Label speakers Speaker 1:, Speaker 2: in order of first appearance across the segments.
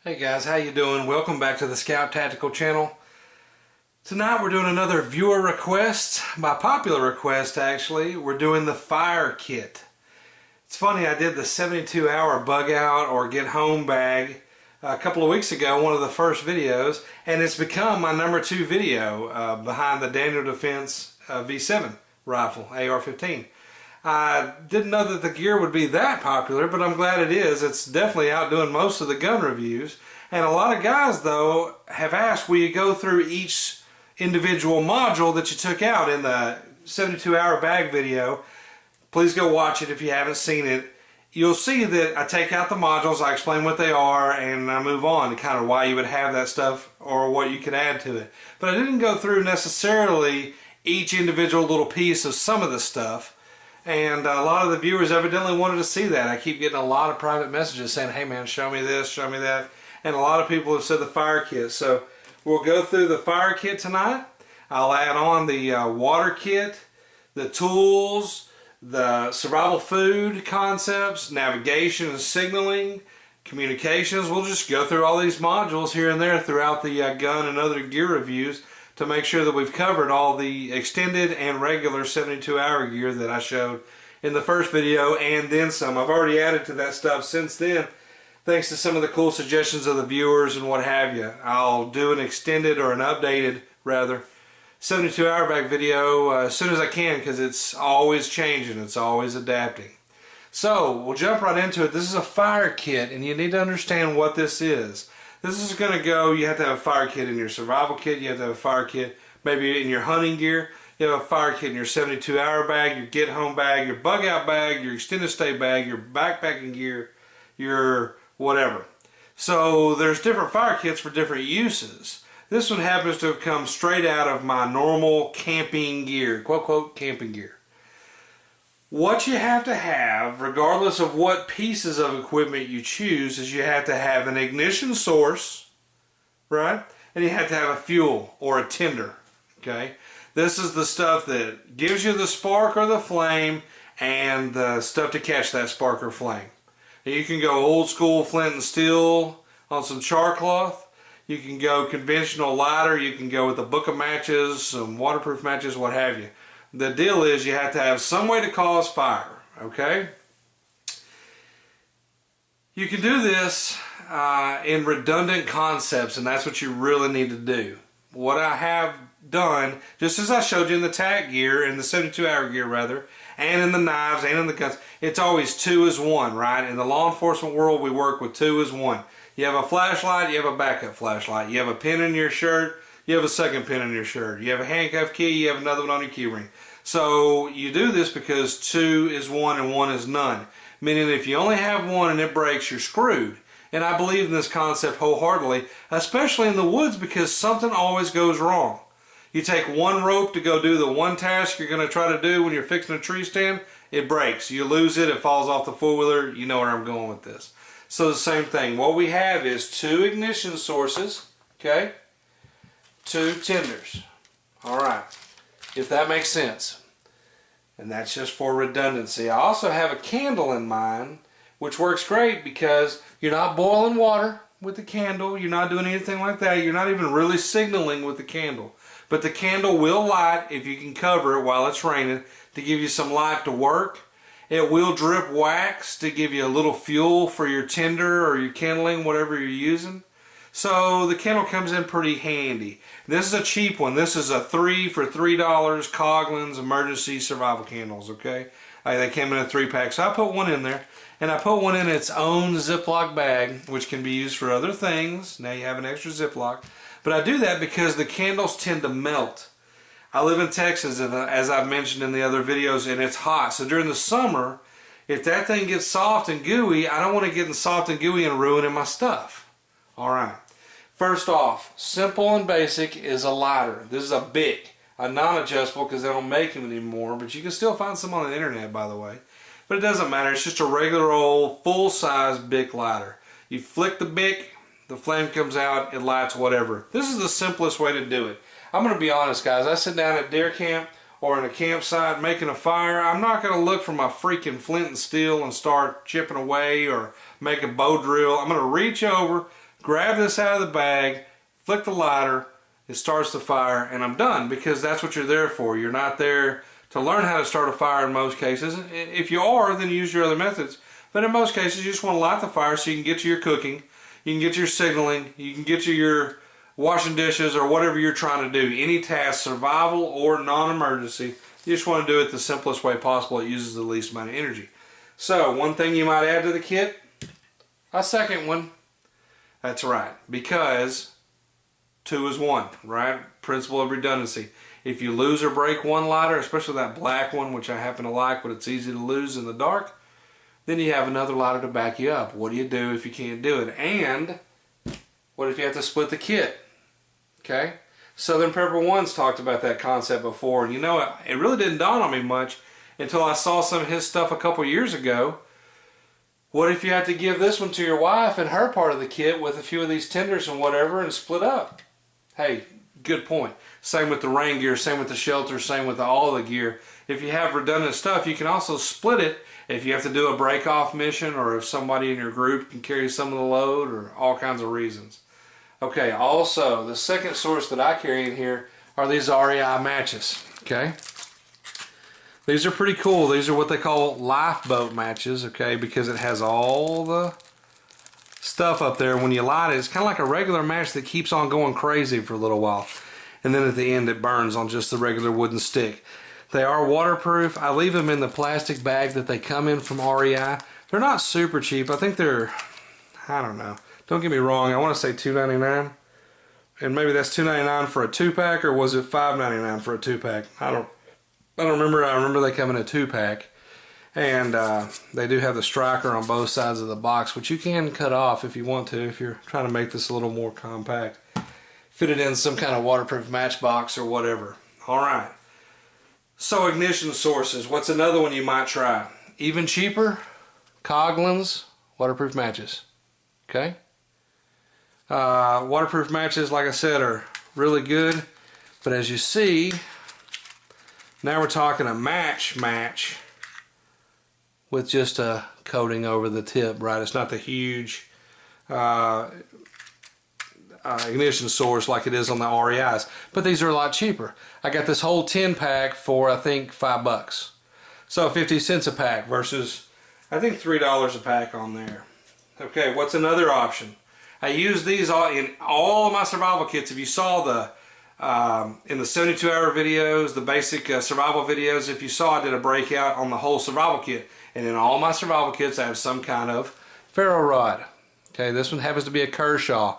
Speaker 1: Hey guys, how you doing? Welcome back to the Scout Tactical channel. Tonight we're doing another viewer request. By popular request, actually, we're doing the fire kit. It's funny, I did the 72-hour bug out or get home bag a couple of weeks ago, one of the first videos, and it's become my #2 video behind the Daniel Defense V7 rifle, AR-15. I didn't know that the gear would be that popular, but I'm glad it is. It's definitely outdoing most of the gun reviews. And a lot of guys, though, have asked, will you go through each individual module that you took out in the 72-hour bag video? Please go watch it if you haven't seen it. You'll see that I take out the modules, I explain what they are, and I move on to kind of why you would have that stuff or what you could add to it. But I didn't go through necessarily each individual little piece of some of the stuff. And a lot of the viewers evidently wanted to see that. I keep getting a lot of private messages saying, hey man, show me this, show me that. And a lot of people have said the fire kit. So we'll go through the fire kit tonight. I'll add on the water kit, the tools, the survival food concepts, navigation and signaling, communications. We'll just go through all these modules here and there throughout the gun and other gear reviews to make sure that we've covered all the extended and regular 72-hour gear that I showed in the first video and then some. I've already added to that stuff since then, thanks to some of the cool suggestions of the viewers and what have you. I'll do an extended, or an updated rather, 72-hour bag video as soon as I can, because it's always changing, it's always adapting. So we'll jump right into it. This is a fire kit, and you need to understand what this is. This is going to go, you have to have a fire kit in your survival kit, you have to have a fire kit maybe in your hunting gear, you have a fire kit in your 72-hour bag, your get home bag, your bug out bag, your extended stay bag, your backpacking gear, your whatever. So there's different fire kits for different uses. This one happens to have come straight out of my normal camping gear, quote quote camping gear. What you have to have, regardless of what pieces of equipment you choose, is you have to have an ignition source, right? And you have to have a fuel or a tinder, okay? This is the stuff that gives you the spark or the flame and the stuff to catch that spark or flame. Now you can go old school flint and steel on some char cloth. You can go conventional lighter. You can go with a book of matches, some waterproof matches, what have you. The deal is you have to have some way to cause fire, okay? You can do this in redundant concepts, and that's what you really need to do. What I have done, just as I showed you in the tack gear, in the 72-hour gear rather, and in the knives and in the guns, it's always 2 as 1, right? In the law enforcement world, we work with 2 as 1. You have a flashlight, you have a backup flashlight. You have a pin in your shirt, you have a second pin in your shirt. You have a handcuff key, you have another one on your key ring. So you do this because 2 is 1 and 1 is none. Meaning if you only have one and it breaks, you're screwed. And I believe in this concept wholeheartedly, especially in the woods, because something always goes wrong. You take one rope to go do the one task you're going to try to do when you're fixing a tree stand, it breaks. You lose it, it falls off the four-wheeler. You know where I'm going with this. So the same thing. What we have is 2 ignition sources, okay? 2 tinders. Alright, if that makes sense. And that's just for redundancy. I also have a candle in mine, which works great because you're not boiling water with the candle. You're not doing anything like that. You're not even really signaling with the candle. But the candle will light if you can cover it while it's raining to give you some light to work. It will drip wax to give you a little fuel for your tinder or your kindling, whatever you're using. So the candle comes in pretty handy. This is a cheap one. This is a 3 for $3 Coughlin's emergency survival candles, okay? They came in a 3-pack. So I put one in there, and I put one in its own Ziploc bag, which can be used for other things. Now you have an extra Ziploc. But I do that because the candles tend to melt. I live in Texas, as I've mentioned in the other videos, and it's hot. So during the summer, if that thing gets soft and gooey, I don't want to get soft and gooey and ruining my stuff. Alright. First off, simple and basic is a lighter. This is a BIC, a non-adjustable because they don't make them anymore, but you can still find some on the internet, by the way. But it doesn't matter. It's just a regular old full-size BIC lighter. You flick the BIC, the flame comes out, it lights whatever. This is the simplest way to do it. I'm going to be honest, guys. I sit down at deer camp or in a campsite making a fire. I'm not going to look for my freaking flint and steel and start chipping away or make a bow drill. I'm going to reach over, grab this out of the bag, flick the lighter, it starts the fire, and I'm done, because that's what you're there for. You're not there to learn how to start a fire in most cases. If you are, then use your other methods. But in most cases, you just want to light the fire so you can get to your cooking, you can get to your signaling, you can get to your washing dishes or whatever you're trying to do. Any task, survival or non-emergency, you just want to do it the simplest way possible. It uses the least amount of energy. So, one thing you might add to the kit, a second one. That's right, because 2 is 1, right? Principle of redundancy. If you lose or break one lighter, especially that black one, which I happen to like, but it's easy to lose in the dark, then you have another lighter to back you up. What do you do if you can't do it? And what if you have to split the kit? Okay? Southern Pepper One's talked about that concept before, and you know, it really didn't dawn on me much until I saw some of his stuff a couple years ago. What if you had to give this one to your wife and her part of the kit with a few of these tenders and whatever and split up? Hey, good point. Same with the rain gear, same with the shelter, same with all the gear. If you have redundant stuff, you can also split it if you have to do a break-off mission, or if somebody in your group can carry some of the load, or all kinds of reasons. Okay, also, the second source that I carry in here are these REI matches, okay? These are pretty cool. These are what they call lifeboat matches, okay, because it has all the stuff up there. When you light it, it's kind of like a regular match that keeps on going crazy for a little while. And then at the end, it burns on just the regular wooden stick. They are waterproof. I leave them in the plastic bag that they come in from REI. They're not super cheap. I think they're, I don't know. Don't get me wrong, I want to say $2.99. And maybe that's $2.99 for a 2-pack, or was it $5.99 for a 2-pack? I don't remember. I remember they come in a 2-pack. And they do have the striker on both sides of the box, which you can cut off if you want to, if you're trying to make this a little more compact. Fit it in some kind of waterproof matchbox or whatever. Alright. So, ignition sources. What's another one you might try? Even cheaper, Coghlan's waterproof matches. Okay? Waterproof matches, like I said, are really good. But as you see, now we're talking a match with just a coating over the tip, right? It's not the huge ignition source like it is on the REIs, but these are a lot cheaper. I got this whole 10-pack for, I think, $5. So 50 cents a pack versus, I think, $3 a pack on there. Okay, what's another option? I use these in all of my survival kits. If you saw the in the 72-hour videos, the basic survival videos, if you saw, I did a breakout on the whole survival kit. And in all my survival kits, I have some kind of ferro rod. Okay, this one happens to be a Kershaw,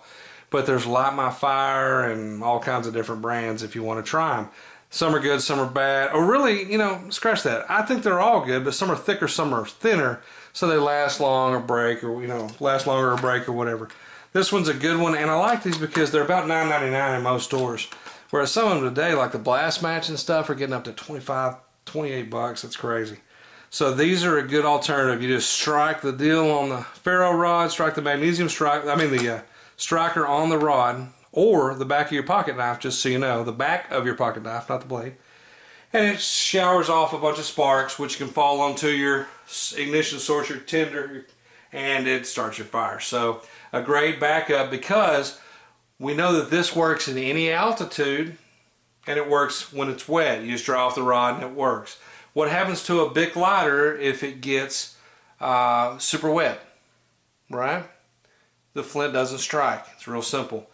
Speaker 1: but there's Light My Fire and all kinds of different brands if you want to try them. Some are good, some are bad. Or really, you know, scratch that. I think they're all good, but some are thicker, some are thinner, so they last long or break, or, you know, last longer or break or whatever. This one's a good one, and I like these because they're about $9.99 in most stores. Whereas some of them today, like the blast match and stuff, are getting up to $25, $28. That's crazy. So these are a good alternative. You just strike the deal on the ferro rod, strike the magnesium the striker on the rod, or the back of your pocket knife, just so you know, the back of your pocket knife, not the blade. And it showers off a bunch of sparks, which can fall onto your ignition source, your tinder, and it starts your fire. So a great backup, because we know that this works in any altitude, and it works when it's wet. You just dry off the rod and it works. What happens to a Bic lighter if it gets super wet, right? The flint doesn't strike. It's real simple.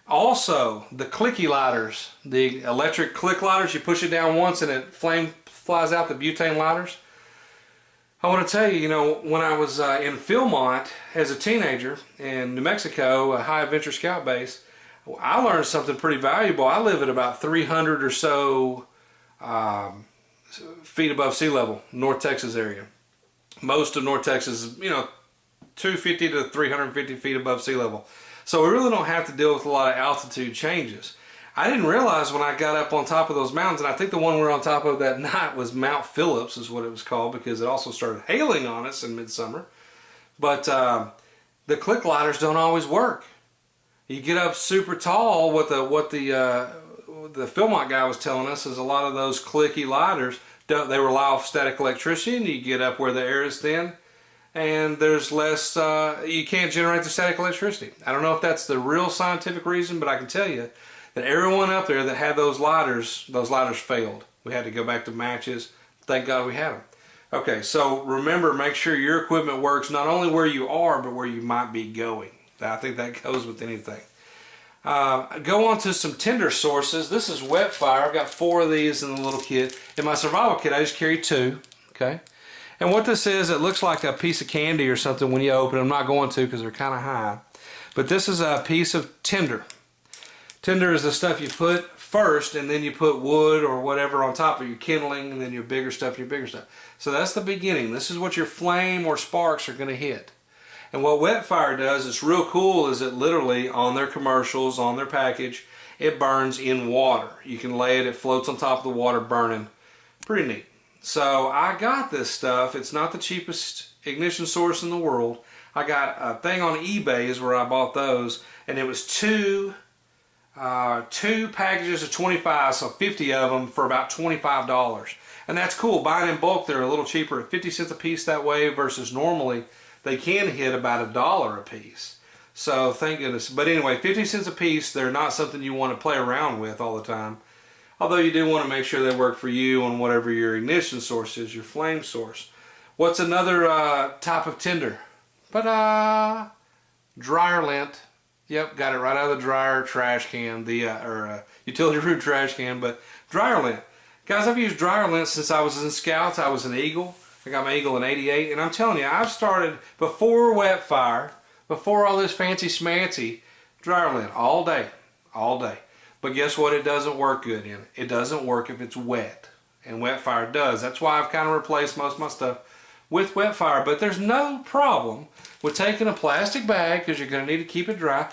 Speaker 1: Also, the clicky lighters, the electric click lighters, you push it down once and it flame flies out, the butane lighters. I want to tell you, you know, when I was in Philmont as a teenager in New Mexico, a high adventure scout base, I learned something pretty valuable. I live at about 300 or so feet above sea level, North Texas area. Most of North Texas is, you know, 250 to 350 feet above sea level. So we really don't have to deal with a lot of altitude changes. I didn't realize when I got up on top of those mountains, and I think the one we were on top of that night was Mount Phillips is what it was called, because it also started hailing on us in midsummer. But the click lighters don't always work. You get up super tall, what the Philmont guy was telling us is a lot of those clicky lighters, they rely off static electricity, and you get up where the air is thin, and there's less, you can't generate the static electricity. I don't know if that's the real scientific reason, but I can tell you that everyone up there that had those lighters failed. We had to go back to matches. Thank God we had them. Okay, so remember, make sure your equipment works not only where you are, but where you might be going. I think that goes with anything. Go on to some Tinder sources. This is wet fire. I've got 4 of these in the little kit. In my survival kit, I just carry 2. Okay. And what this is, it looks like a piece of candy or something when you open it. I'm not going to because they're kind of high. But this is a piece of tinder. Tinder is the stuff you put first, and then you put wood or whatever on top of your kindling, and then your bigger stuff. So that's the beginning. This is what your flame or sparks are going to hit. And what wet fire does, it's real cool, is it literally, on their commercials, on their package, it burns in water. You can lay it, it floats on top of the water burning. Pretty neat. So I got this stuff. It's not the cheapest ignition source in the world. I got a thing on eBay is where I bought those, and it was two packages of 25, so 50 of them for about $25. And that's cool. Buying in bulk, they're a little cheaper at 50 cents a piece that way versus normally they can hit about $1 a piece. So thank goodness. But anyway, 50 cents a piece, they're not something you want to play around with all the time. Although you do want to make sure they work for you on whatever your ignition source is, your flame source. What's another type of tinder? Dryer lint. Yep, got it right out of the dryer trash can, utility room trash can, but dryer lint. Guys, I've used dryer lint since I was in Scouts. I was an Eagle. I got my Eagle in '88, and I'm telling you, I've started before wet fire, before all this fancy schmancy, dryer lint all day. But guess what it doesn't work good in? It doesn't work if it's wet, and wet fire does. That's why I've kind of replaced most of my stuff with wet fire. But there's no problem with taking a plastic bag, because you're going to need to keep it dry,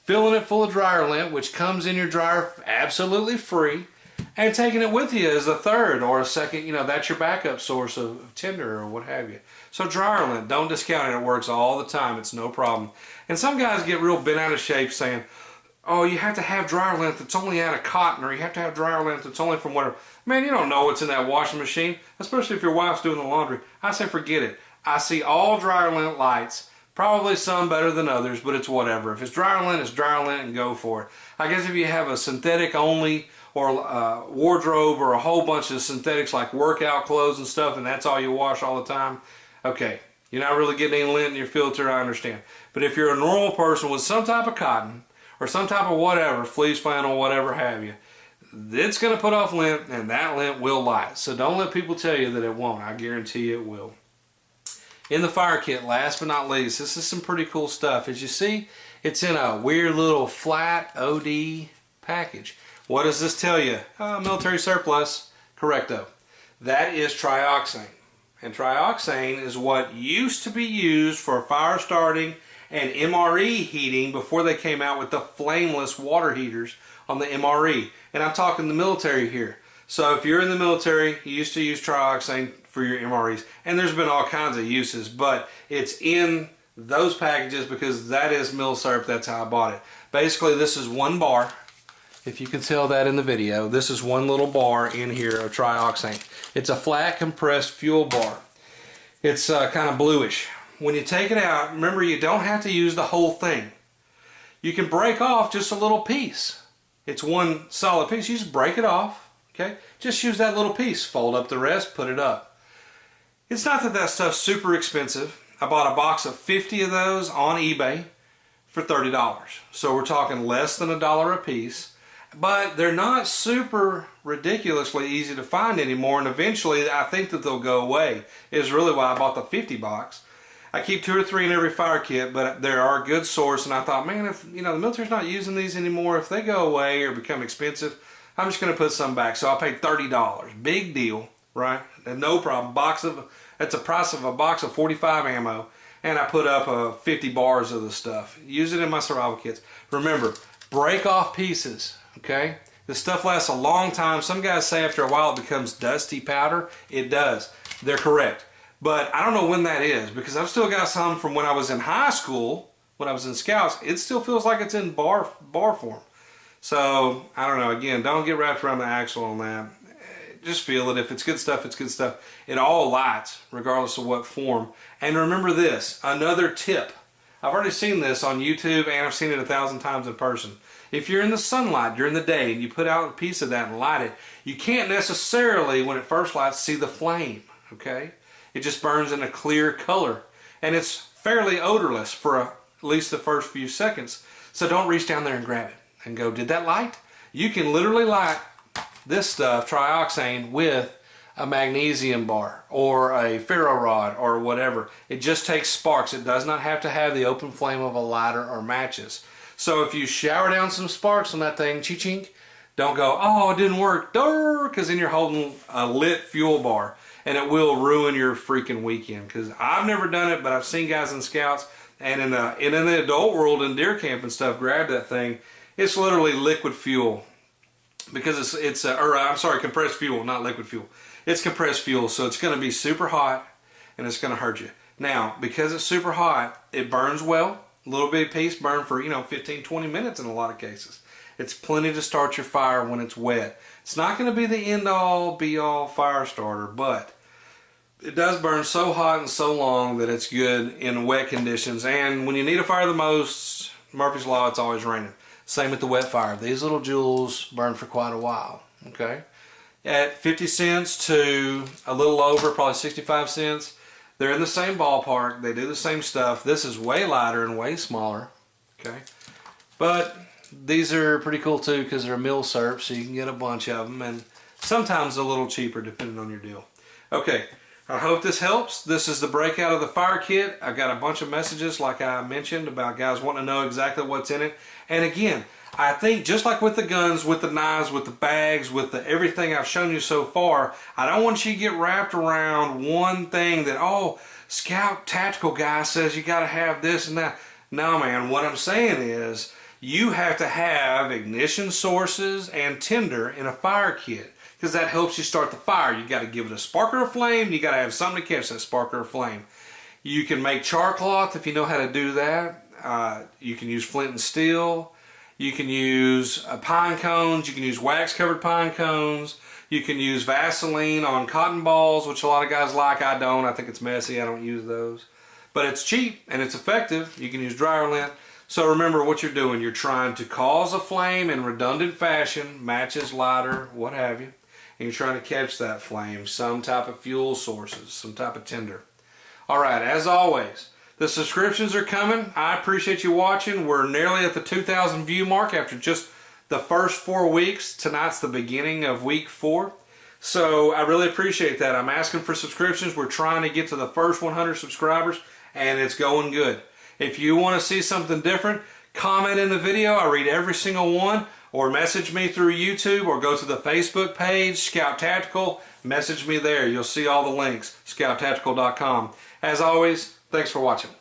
Speaker 1: filling it full of dryer lint, which comes in your dryer absolutely free, and taking it with you as a third or a second. You know, that's your backup source of tinder or what have you. So dryer lint, don't discount it. It works all the time. It's no problem. And some guys get real bent out of shape saying, oh, you have to have dryer lint that's only out of cotton, or you have to have dryer lint that's only from whatever. Man, you don't know what's in that washing machine, especially if your wife's doing the laundry. I say forget it. I see all dryer lint lights, probably some better than others, but it's whatever. If it's dryer lint, it's dryer lint, and go for it. I guess if you have a synthetic only, or a wardrobe, or a whole bunch of synthetics like workout clothes and stuff, and that's all you wash all the time, okay, you're not really getting any lint in your filter, I understand. But if you're a normal person with some type of cotton, or some type of whatever, fleece, flannel, whatever have you, it's going to put off lint, and that lint will light. So don't let people tell you that it won't. I guarantee you it will. In the fire kit, last but not least, this is some pretty cool stuff. As you see, it's in a weird little flat OD package. What does this tell you? Military surplus. Correcto. That is trioxane. And trioxane is what used to be used for fire starting and MRE heating before they came out with the flameless water heaters on the MRE. And I'm talking the military here. So if you're in the military, you used to use trioxane for your MREs. And there's been all kinds of uses, but it's in those packages because that is milsurp. That's how I bought it. Basically, this is one bar. If you can tell that in the video, this is one little bar in here of trioxane. It's a flat compressed fuel bar. It's kind of bluish. When you take it out, remember, you don't have to use the whole thing. You can break off just a little piece. It's one solid piece. You just break it off, okay? Just use that little piece. Fold up the rest, put it up. It's not that that stuff's super expensive. I bought a box of 50 of those on eBay for $30. So we're talking less than $1 a piece. But they're not super ridiculously easy to find anymore, and eventually I think that they'll go away. Is really why I bought the 50 box. I keep 2 or 3 in every fire kit, but they are a good source, and I thought, man, if the military's not using these anymore, if they go away or become expensive, I'm just going to put some back. So I paid $30. Big deal, right? And no problem. That's the price of a box of 45 ammo, and I put up 50 bars of the stuff. Use it in my survival kits. Remember, break off pieces. Okay, this stuff lasts a long time. Some guys say after a while it becomes dusty powder. It does. They're correct. But I don't know when that is, because I've still got some from when I was in high school, when I was in Scouts. It still feels like it's in bar form. So I don't know. Again, don't get wrapped around the axle on that. just feel it. If it's good stuff, it's good stuff. It all lights, regardless of what form. And remember this, another tip. I've already seen this on YouTube, and I've seen it 1,000 times in person. If you're in the sunlight during the day and you put out a piece of that and light it, you can't necessarily, when it first lights, see the flame, okay? It just burns in a clear color. And it's fairly odorless for at least the first few seconds. So don't reach down there and grab it and go, did that light? You can literally light this stuff, trioxane, with a magnesium bar or a ferro rod or whatever. It just takes sparks. It does not have to have the open flame of a lighter or matches. So if you shower down some sparks on that thing, chink, don't go, oh, it didn't work, because then you're holding a lit fuel bar and it will ruin your freaking weekend. Because I've never done it, but I've seen guys in scouts and in the adult world in deer camp and stuff grab that thing. It's literally liquid fuel. Because compressed fuel, not liquid fuel. It's compressed fuel, so it's going to be super hot and it's going to hurt you. Now, because it's super hot, it burns well. A little bitty piece burn for, 15, 20 minutes in a lot of cases. It's plenty to start your fire when it's wet. It's not going to be the end-all, be-all fire starter, but it does burn so hot and so long that it's good in wet conditions. And when you need a fire the most, Murphy's Law, it's always raining. Same with the wet fire. These little jewels burn for quite a while, okay? At 50 cents to a little over, probably 65 cents, they're in the same ballpark. They do the same stuff. This is way lighter and way smaller, okay? But these are pretty cool too because they're mill serp, so you can get a bunch of them, and sometimes a little cheaper depending on your deal. Okay, I hope this helps. This is the breakout of the fire kit. I've got a bunch of messages, like I mentioned, about guys wanting to know exactly what's in it. And again, I think just like with the guns, with the knives, with the bags, with the everything I've shown you so far, I don't want you to get wrapped around one thing that, oh, Scout Tactical guy says you got to have this and that. No, man, what I'm saying is you have to have ignition sources and tinder in a fire kit because that helps you start the fire. You got to give it a spark or a flame. You got to have something to catch that spark or a flame. You can make char cloth if you know how to do that. You can use flint and steel. You can use pine cones. You can use wax-covered pine cones. You can use Vaseline on cotton balls, which a lot of guys like. I don't. I think it's messy. I don't use those. But it's cheap and it's effective. You can use dryer lint. So remember what you're doing. You're trying to cause a flame in redundant fashion, matches, lighter, what have you. And you're trying to catch that flame, some type of fuel sources, some type of tinder. All right, as always, the subscriptions are coming. I appreciate you watching. We're nearly at the 2,000 view mark after just the first 4 weeks. Tonight's the beginning of week 4. So I really appreciate that. I'm asking for subscriptions. We're trying to get to the first 100 subscribers, and it's going good. If you want to see something different, comment in the video. I read every single one. Or message me through YouTube, or go to the Facebook page, Scout Tactical. Message me there. You'll see all the links, scouttactical.com. As always, thanks for watching.